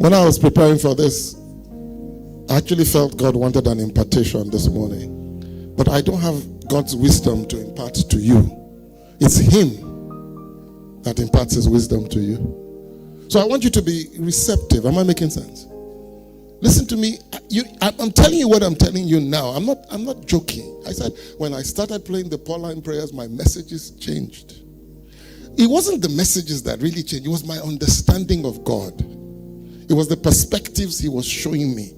When I was preparing for this, I actually felt God wanted an impartation this morning. But I don't have God's wisdom to impart to you. It's Him that imparts His wisdom to you. So I want you to be receptive. Am I making sense? Listen to me. I'm telling you what I'm telling you now. I'm not joking. I said when I started praying the Pauline prayers, my messages changed. It wasn't the messages that really changed. It was my understanding of God. It was the perspectives He was showing me.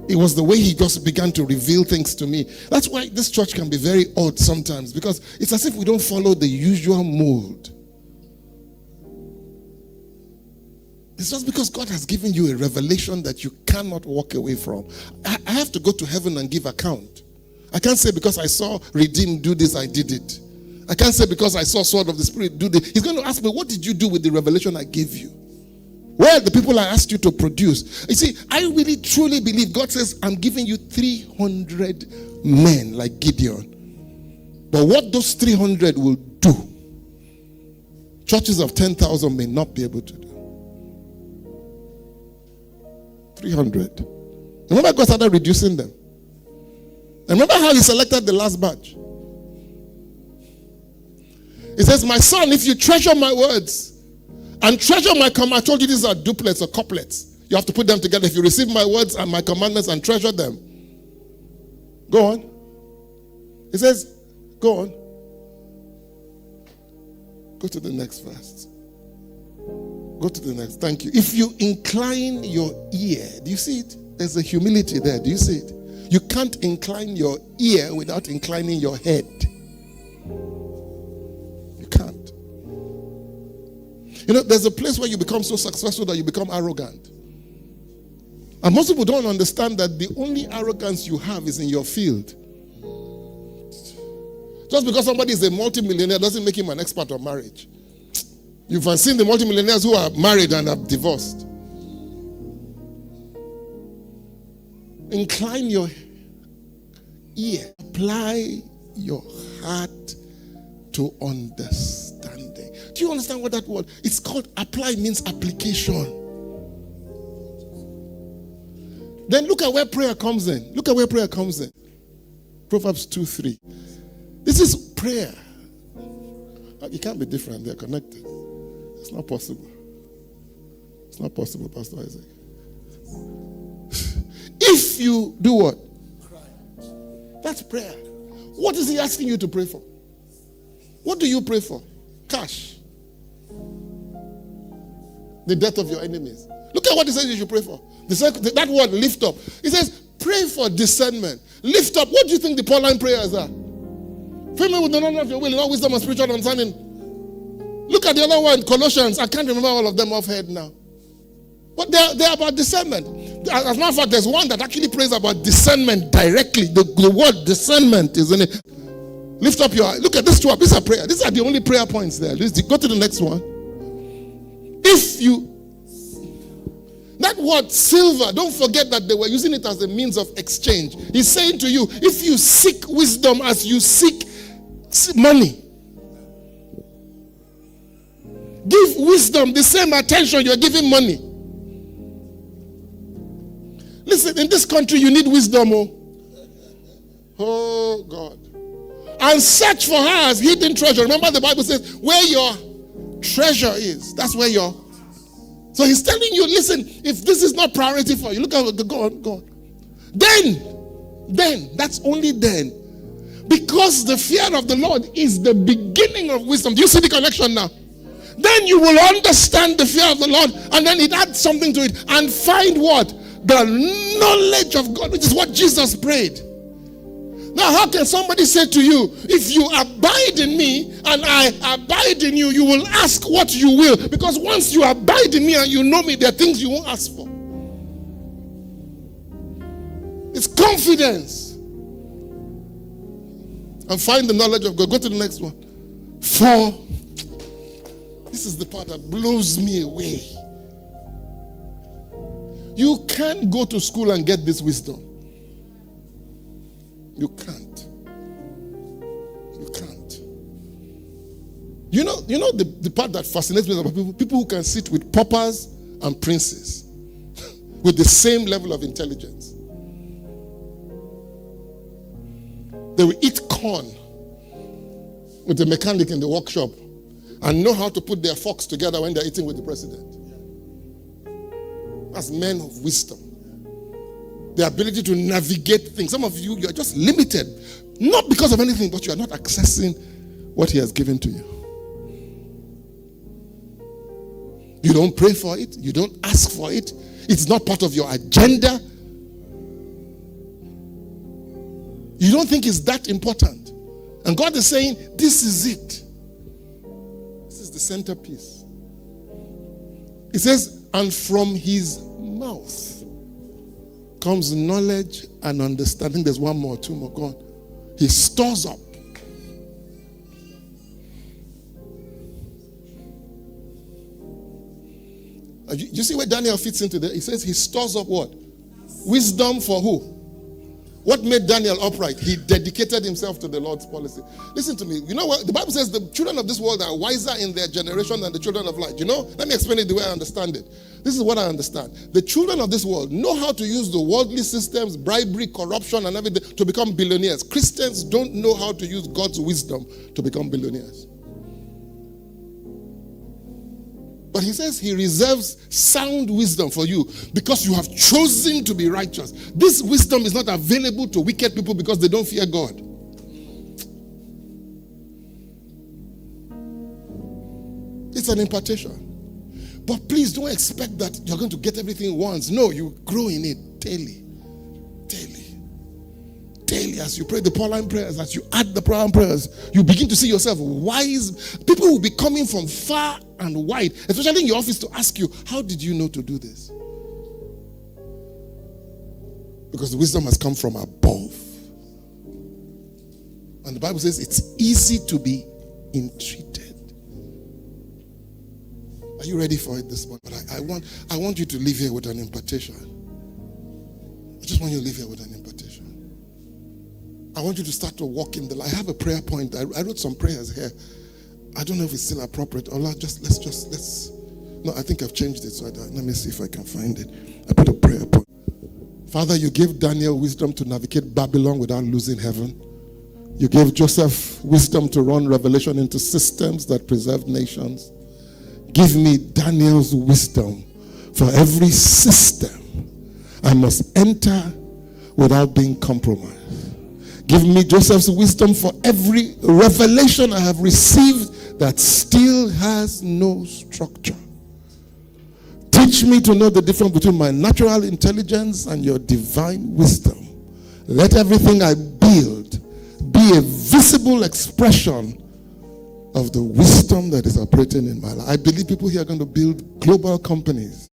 It was the way He just began to reveal things to me. That's why this church can be very odd sometimes, because it's as if we don't follow the usual mold. It's just because God has given you a revelation that you cannot walk away from. I have to go to heaven and give account. I can't say because I saw Redeem do this, I did it. I can't say because I saw Sword of the Spirit do this. He's going to ask me, what did you do with the revelation I gave you? Where are the people I asked you to produce? You see, I really truly believe God says, I'm giving you 300 men like Gideon. But what those 300 will do, churches of 10,000 may not be able to do. 300. Remember God started reducing them. And remember how He selected the last batch? He says, my son, if you treasure my words and treasure my command, I told you these are duplets or couplets. You have to put them together. If you receive my words and my commandments and treasure them. Go on. He says, go on. Go to the next verse. Go to the next. Thank you. If you incline your ear, do you see it? There's a humility there. Do you see it? You can't incline your ear without inclining your head. You can't. You know, there's a place where you become so successful that you become arrogant. And most people don't understand that the only arrogance you have is in your field. Just because somebody is a multimillionaire doesn't make him an expert on marriage. You've seen the multimillionaires who are married and have divorced. Incline your ear. Apply your heart to understanding. Do you understand what that word? It's called apply, means application. Then look at where prayer comes in. Look at where prayer comes in. Proverbs 2:3. This is prayer. It can't be different. They're connected. It's not possible. It's not possible, Pastor Isaac. If you do what? That's prayer. What is He asking you to pray for? What do you pray for? Cash. The death of your enemies. Look at what He says you should pray for. That word, lift up. He says, pray for discernment. Lift up. What do you think the Pauline prayers are? Fill me with the knowledge of your will, in all wisdom and spiritual understanding. Look at the other one, Colossians. I can't remember all of them offhand now. But they're about discernment. As a matter of fact, there's one that actually prays about discernment directly. The word discernment is in it. Lift up your eye. Look at this two. These are prayer. These are the only prayer points there. Go to the next one. If you, that word silver, don't forget that they were using it as a means of exchange. He's saying to you, if you seek wisdom as you seek money, give wisdom the same attention you're giving money. Listen, in this country you need wisdom. Oh God. And search for her as hidden treasure. Remember the Bible says, where your treasure is, that's where your. So He's telling you, listen, if this is not priority for you, look at, go on. Then, that's only then. Because the fear of the Lord is the beginning of wisdom. Do you see the connection now? Then you will understand the fear of the Lord, and then it adds something to it, and find what? The knowledge of God, which is what Jesus prayed. Now, how can somebody say to you, if you abide in me and I abide in you, you will ask what you will? Because once you abide in me and you know me, there are things you won't ask for. It's confidence. And find the knowledge of God. Go to the next one. For this is the part that blows me away. You can't go to school and get this wisdom. You can't. You can't. You know the part that fascinates me about people who can sit with paupers and princes. with the same level of intelligence. They will eat corn with the mechanic in the workshop and know how to put their forks together when they're eating with the president. As men of wisdom. The ability to navigate things. Some of you are just limited. Not because of anything, but you are not accessing what he has given to you. You don't pray for it. You don't ask for it. It's not part of your agenda. You don't think it's that important. And God is saying, this is it. This is the centerpiece. It says, and from his mouth comes knowledge and understanding. There's one more, two more. Go on. He stores up. You see where Daniel fits into there? He says he stores up what? Wisdom for who? What made Daniel upright? He dedicated himself to the Lord's policy. Listen to me. You know what? The Bible says the children of this world are wiser in their generation than the children of light. You know? Let me explain it the way I understand it. This is what I understand. The children of this world know how to use the worldly systems, bribery, corruption, and everything to become billionaires. Christians don't know how to use God's wisdom to become billionaires. But he says he reserves sound wisdom for you because you have chosen to be righteous. This wisdom is not available to wicked people because they don't fear God. It's an impartation. But please don't expect that you're going to get everything once. No, you grow in it daily. Daily. Daily, as you pray the Pauline prayers, as you add the Pauline prayers, you begin to see yourself wise. People will be coming from far and wide, especially in your office, to ask you, how did you know to do this? Because the wisdom has come from above. And the Bible says it's easy to be entreated. Are you ready for it this morning? But I want you to leave here with an impartation. I just want you to leave here with an impartation. I want you to start to walk in the light. I have a prayer point. I wrote some prayers here. I don't know if it's still appropriate. Or let's. No, I think I've changed it. So let me see if I can find it. I put a prayer point. Father, you gave Daniel wisdom to navigate Babylon without losing heaven. You gave Joseph wisdom to run revelation into systems that preserve nations. Give me Daniel's wisdom for every system I must enter without being compromised. Give me Joseph's wisdom for every revelation I have received that still has no structure. Teach me to know the difference between my natural intelligence and your divine wisdom. Let everything I build be a visible expression of the wisdom that is operating in my life. I believe people here are going to build global companies.